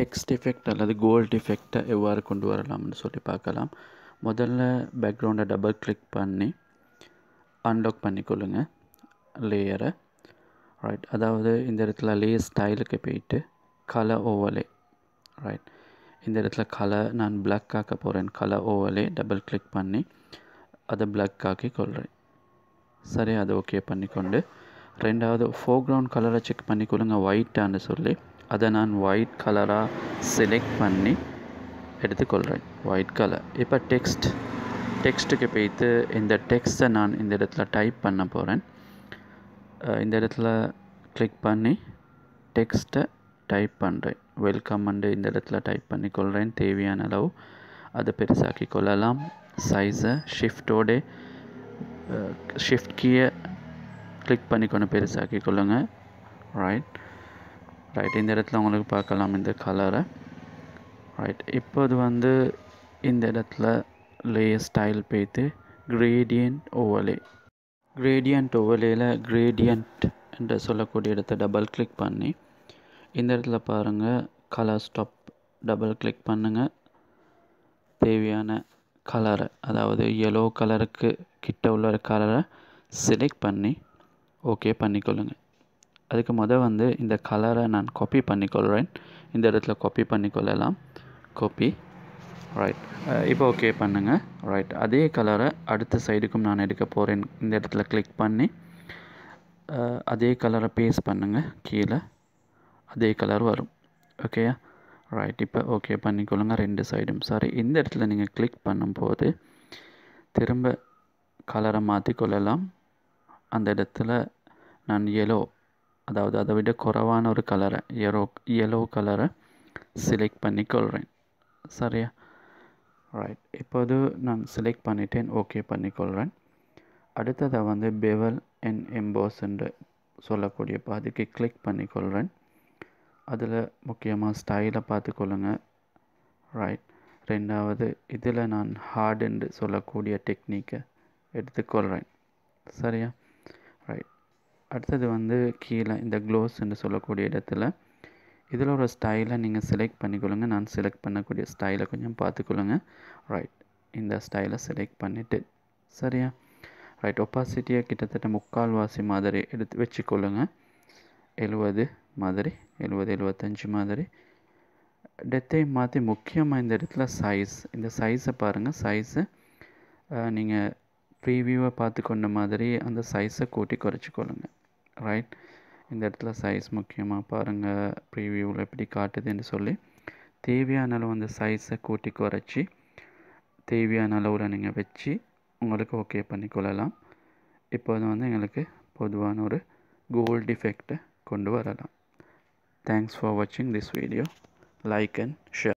Text effect அல்லது gold எஃபெக்டை எவ்வாறு கொண்டு வரலாம்னு சொல்லி பார்க்கலாம். முதல்ல பேக்ரவுண்டை டபுள் கிளிக் பண்ணி அன்லாக் பண்ணிக்கொள்ளுங்க லேயரை. ரைட், அதாவது இந்த இடத்துல லேயர் ஸ்டைலுக்கு போயிட்டு கலர் ஓவர்லே. ரைட், இந்த இடத்துல கலர் நான் பிளாக் ஆக்க போகிறேன். கலர் ஓவர்லே டபுள் கிளிக் பண்ணி அதை பிளாக் ஆக்கி கொள்கிறேன். சரி, அதை ஓகே பண்ணிக்கொண்டு ரெண்டாவது ஃபோர்க்ரவுண்ட் கலரை செக் பண்ணிக்கொள்ளுங்க ஒயிட்டான்னு சொல்லி அதை நான் ஒயிட் கலராக செலக்ட் பண்ணி எடுத்துக்கொள்கிறேன். White colour. இப்போ டெக்ஸ்ட்டுக்கு போய்த்து இந்த டெக்ஸ்ட்டை நான் இந்த இடத்துல டைப் பண்ண போகிறேன். இந்த இடத்துல கிளிக் பண்ணி டெக்ஸ்ட்டை டைப் பண்ணுறேன். வெல்கம் இந்த இடத்துல டைப் பண்ணிக்கொள்கிறேன். தேவையான அளவு அதை பெருசாக்கி கொள்ளலாம். சைஸை ஷிஃப்ட் கீயை கிளிக் பண்ணிக்கொண்டு பெருசாக்கி கொள்ளுங்க. ரைட், இந்த இடத்துல உங்களுக்கு பார்க்கலாம் இந்த கலரை. ரைட், இப்போது இந்த இடத்துல லேயர் ஸ்டைல் போய்த்து கிரேடியன்ட் ஓவர்லேயில் கிரேடியன்ட் என்று சொல்லக்கூடிய இடத்த டபுள் கிளிக் பண்ணி இந்த இடத்துல பாருங்கள் கலர் ஸ்டாப் டபுள் கிளிக் பண்ணுங்கள். தேவையான கலரை, அதாவது yellow கலருக்கு கிட்ட உள்ள கலரை செலக்ட் பண்ணி ஓகே பண்ணிக்கொள்ளுங்க. அதுக்கு இந்த கலரை நான் காப்பி பண்ணிக்கொள்கிறேன். இந்த இடத்துல காப்பி பண்ணிக்கொள்ளலாம். காப்பி. ரைட், இப்போ ஓகே பண்ணுங்கள். ரைட், அதே கலரை அடுத்த சைடுக்கும் நான் எடுக்க போகிறேன். இந்த இடத்துல கிளிக் பண்ணி அதே கலரை பேஸ்ட் பண்ணுங்கள். கீழே அதே கலர் வரும். ஓகேயா? ரைட், இப்போ ஓகே பண்ணிக்கொள்ளுங்க ரெண்டு சைடும். சாரி, இந்த இடத்துல நீங்கள் கிளிக் பண்ணும்போது திரும்ப கலரை மாற்றிக்கொள்ளலாம். அந்த இடத்துல நான் அதாவது அதை விட குறைவான ஒரு கலரை yellow கலரை செலக்ட் பண்ணிக்கொள்கிறேன். சரியா? ரைட், இப்போது நான் செலக்ட் பண்ணிட்டேன். ஓகே பண்ணிக்கொள்கிறேன். அடுத்ததை பெவல் அண்ட் எம்போஸ் என்று சொல்லக்கூடிய பாதிக்கு கிளிக் பண்ணிக்கொள்கிறேன். அதில் முக்கியமாக ஸ்டைலை பார்த்துக்கொள்ளுங்க. ரைட், ரெண்டாவது இதில் நான் ஹார்ட் என்று சொல்லக்கூடிய டெக்னிக்கை எடுத்துக்கொள்கிறேன். சரியா? ரைட், அடுத்தது கீழே இந்த க்ளோஸ் என்று சொல்லக்கூடிய இடத்துல இதில் ஒரு ஸ்டைலை நீங்கள் செலக்ட் பண்ணிக்கொள்ளுங்க. நான் செலக்ட் பண்ணக்கூடிய ஸ்டைலை கொஞ்சம் பார்த்துக்கொள்ளுங்க. ரைட், இந்த ஸ்டைலை செலக்ட் பண்ணிவிட்டு சரியா? ரைட், ஒப்பாசிட்டியை கிட்டத்தட்ட 3/4 மாதிரி எடுத்து வச்சுக்கொள்ளுங்க. 70 மாதிரி, 75 மாதிரி. டெத்தையும் மாற்றி முக்கியமாக இந்த இடத்துல இந்த சைஸை பாருங்கள். சைஸை நீங்கள் ப்ரீவியூவை பார்த்து கொண்ட மாதிரி அந்த சைஸை கூட்டி குறைச்சிக்கொள்ளுங்க. ரைட், இந்த இடத்துல சைஸ் முக்கியமாக பாருங்கள் ப்ரீவியூவில் எப்படி காட்டுதுன்னு சொல்லி தேவையான அளவு அந்த சைஸை கூட்டி குறைச்சி தேவையான அளவில் நீங்கள் வச்சு உங்களுக்கு ஓகே பண்ணிக்கொள்ளலாம். இப்போது எங்களுக்கு பொதுவான ஒரு கோல்ட் எஃபெக்டை கொண்டு வரலாம். தேங்க்ஸ் ஃபார் வாட்சிங் this video. Like and share.